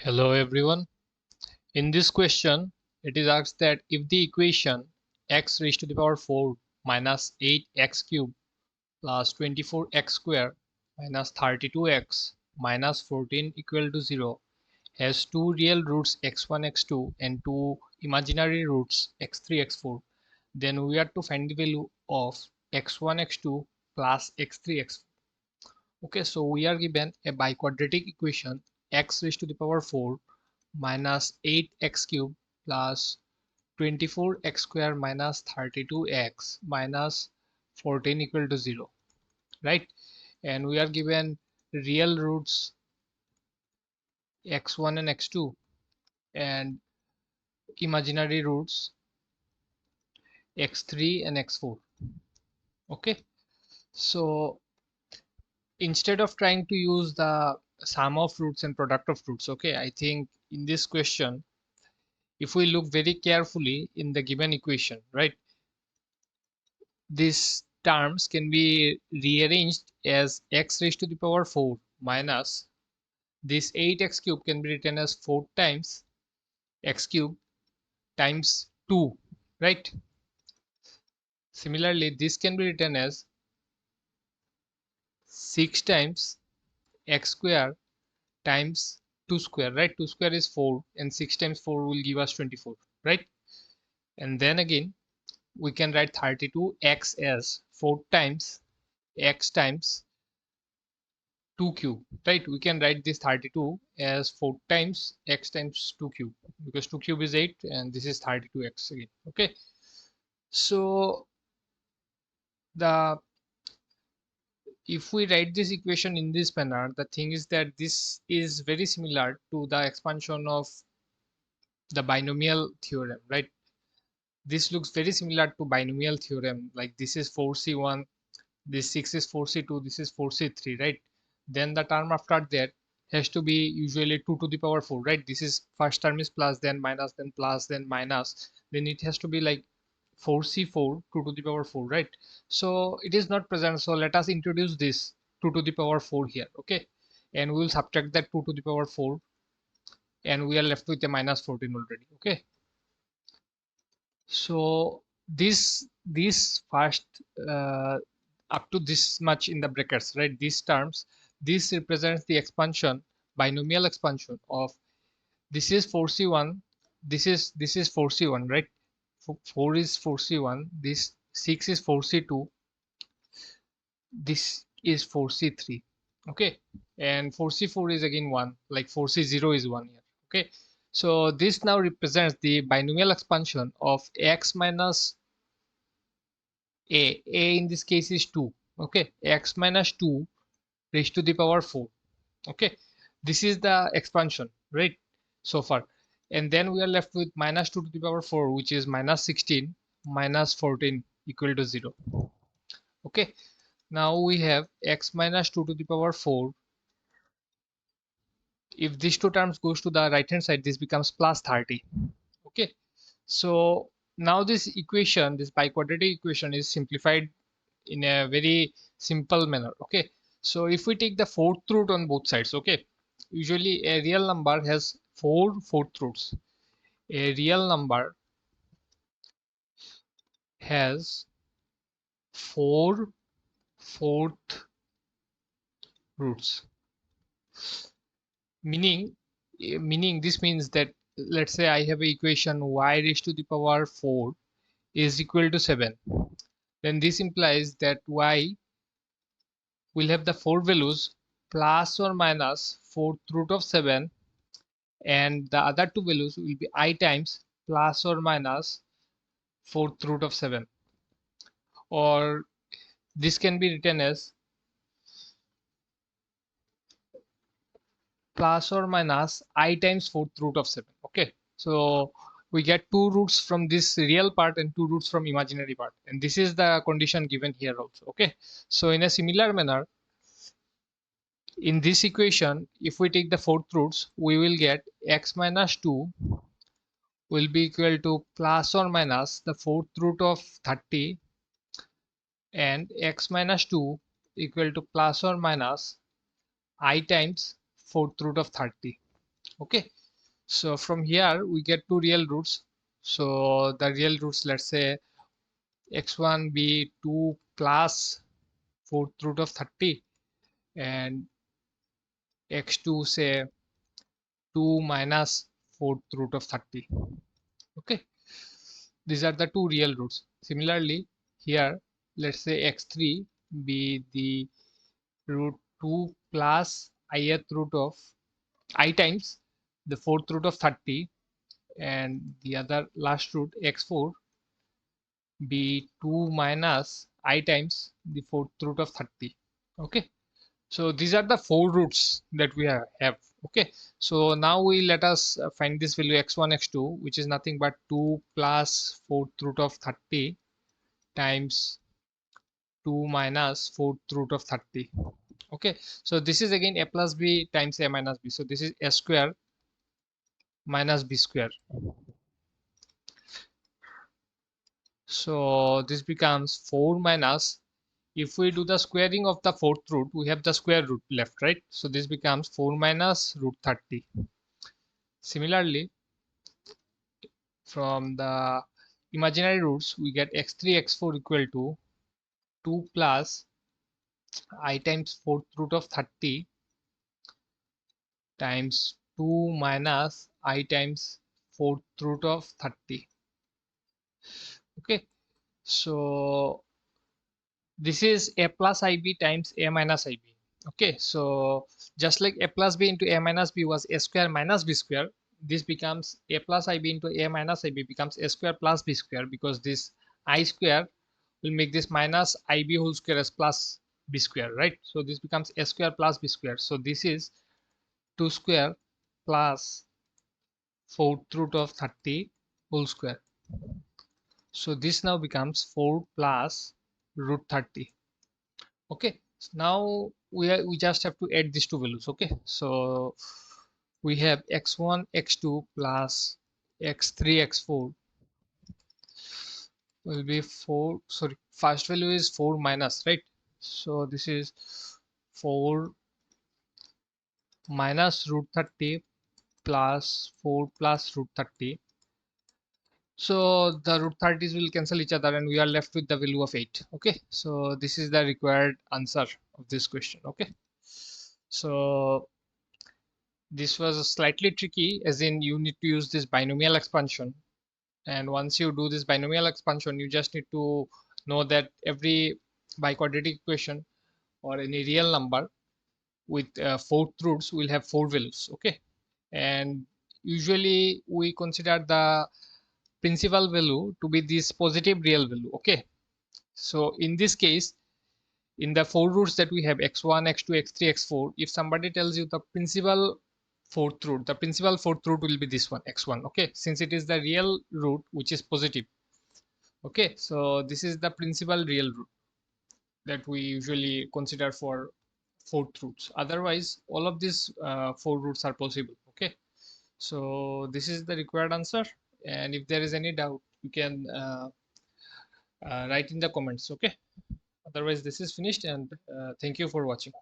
Hello everyone. In this question, it is asked that if the equation x raised to the power 4 minus 8x cubed plus 24x square minus 32x minus 14 equal to 0 has two real roots x1, x2 and two imaginary roots x3, x4, then we are to find the value of x1, x2 plus x3, x4. Okay, so we are given a biquadratic equation x raised to the power 4 minus 8x cubed plus 24x square minus 32x minus 14 equal to 0, right? And we are given real roots x1 and x2 and imaginary roots x3 and x4. Okay, so instead of trying to use the sum of roots and product of roots, okay, I think in this question, if we look very carefully in the given equation, right, these terms can be rearranged as x raised to the power 4 minus this 8x cube can be written as 4 times x cube times 2, right? Similarly, this can be written as 6 times x square times 2 square, right? 2 square is 4 and 6 times 4 will give us 24, right? And then again, we can write 32x as 4 times x times 2 cube, right? We can write this 32 as 4 times x times 2 cube because 2 cube is 8 and this is 32x again. Okay, so the if we write this equation in this manner, the thing is that this is very similar to the expansion of the binomial theorem, right? This looks very similar to binomial theorem, like this is 4c1, this 6 is 4c2, this is 4c3, right? Then the term after that has to be usually 2 to the power 4, right? This is first term is plus, then minus, then plus, then minus, then it has to be like 4c4 2 to the power 4, right? So it is not present, so let us introduce this 2 to the power 4 here, okay? And we will subtract that 2 to the power 4 and we are left with a minus 14 already, okay? So this first uh, up to this much in the brackets, right? These terms, this represents the expansion, binomial expansion of this is 4c1, this is 4c1, right? 4 is 4c1, this 6 is 4c2, this is 4c3, okay? And 4c4 is again 1, like 4c0 is 1 here, okay? So this now represents the binomial expansion of x minus a in this case is 2, okay, x minus 2 raised to the power 4, okay, this is the expansion, right, so far. And then we are left with minus 2 to the power 4, which is minus 16 minus 14 equal to 0, okay. Now we have x minus 2 to the power 4. If these two terms goes to the right hand side, this becomes plus 30, okay. So now this equation, this biquadratic equation is simplified in a very simple manner, okay. So if we take the fourth root on both sides, okay, usually a real number has four fourth roots. A real number has four fourth roots, meaning this means that, let's say I have an equation y raised to the power 4 is equal to 7, then this implies that y will have the four values plus or minus fourth root of 7, and the other two values will be I times plus or minus fourth root of 7, or this can be written as plus or minus I times fourth root of 7, okay. So we get two roots from this real part and two roots from imaginary part, and this is the condition given here also, okay. So in a similar manner, in this equation, if we take the fourth roots, we will get x minus 2 will be equal to plus or minus the fourth root of 30 and x minus 2 equal to plus or minus I times fourth root of 30, Okay, so from here we get two real roots. So the real roots, let's say x1 be 2 plus fourth root of 30 and x2 say 2 minus fourth root of 30. Okay, these are the two real roots. Similarly, here let's say x3 be the root 2 plus ith root of I times the fourth root of 30 and the other last root x4 be 2 minus I times the fourth root of 30. Okay, so these are the four roots that we have. Okay, so now we let us find this value x1 x2, which is nothing but 2 plus fourth root of 30 times 2 minus fourth root of 30. Okay, so this is again a plus b times a minus b, so this is a square minus b square. So this becomes 4 minus, if we do the squaring of the fourth root, we have the square root left, right? So this becomes 4 minus root 30. Similarly, from the imaginary roots, we get x3 x4 equal to 2 plus I times fourth root of 30 times 2 minus I times fourth root of 30. Okay, so this is a plus ib times a minus ib. Okay, so just like a plus b into a minus b was a square minus b square, this becomes a plus ib into a minus ib becomes a square plus b square, because this I square will make this minus ib whole square as plus b square, right? So this becomes a square plus b square. So this is 2 square plus fourth root of 30 whole square. So this now becomes 4 plus root 30. Okay, so now we just have to add these two values. Okay, so we have x1 x2 plus x3 x4 will be 4, sorry, first value is 4 minus, right? So this is 4 minus root 30 plus 4 plus root 30. So the root 30s will cancel each other and we are left with the value of 8. Okay, so this is the required answer of this question. Okay, so this was slightly tricky, as in you need to use this binomial expansion, and once you do this binomial expansion, you just need to know that every biquadratic equation or any real number with four roots will have four values. Okay, and usually we consider the principal value to be this positive real value. Okay, so in this case, in the four roots that we have x1 x2 x3 x4, if somebody tells you the principal fourth root, the principal fourth root will be this one x1. Okay, since it is the real root which is positive. Okay, so this is the principal real root that we usually consider for fourth roots. Otherwise all of these four roots are possible. Okay, so this is the required answer, and if there is any doubt you can write in the comments. Okay, otherwise this is finished, and thank you for watching.